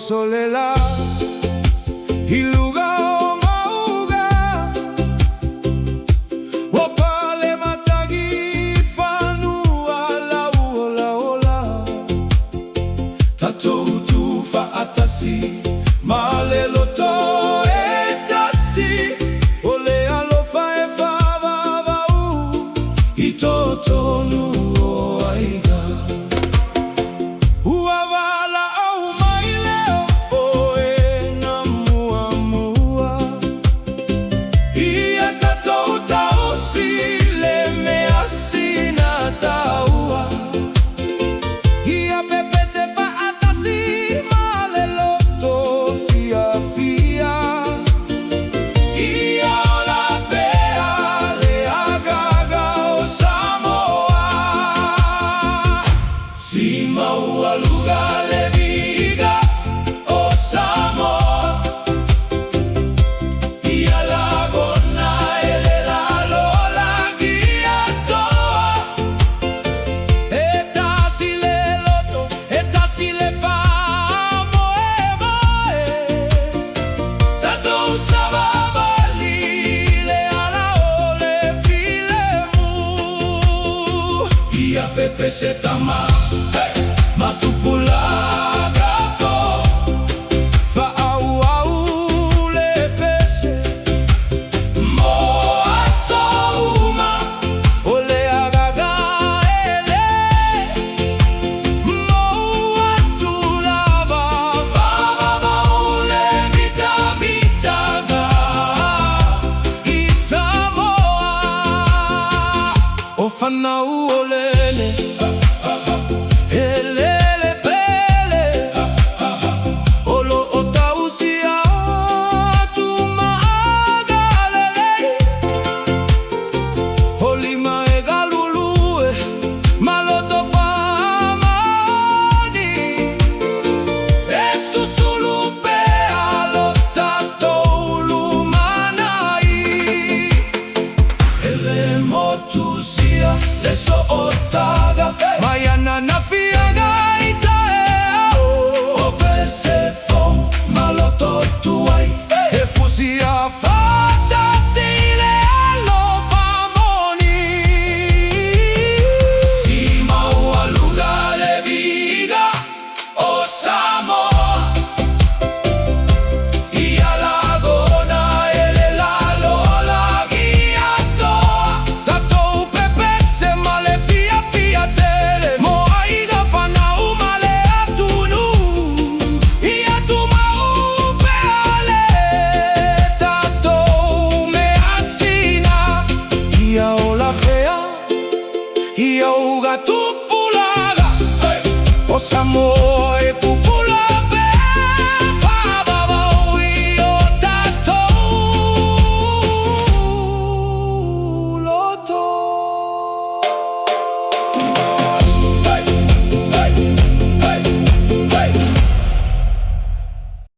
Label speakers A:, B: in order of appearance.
A: solela iluga o mauga wapale matagi fanua la ola ola tato utufa atasi malelo to etasi ole alofa e fava vau itotonu o aiga uavala au maileo o e na mua mua ia tato tausi le mea sina taua ia pepe se fa atasi malelo to fia fia ia ola pea le agaga o Samoa si maua luga le viga o Samoa ia lagona ele la lola gia toa etasi le loto etasi le famo e mae tato usavavali le ala ole filemu ia pepe se tama matupula gafo fa au au le pese mo asouma ole agaga ele mo atulava va ole mita mitaga i Samoa o fanau olene elele pele olo o tausia tu maagalele olima e galulue maloto famani e susulupe alo tato lumanai ele motusia le so ota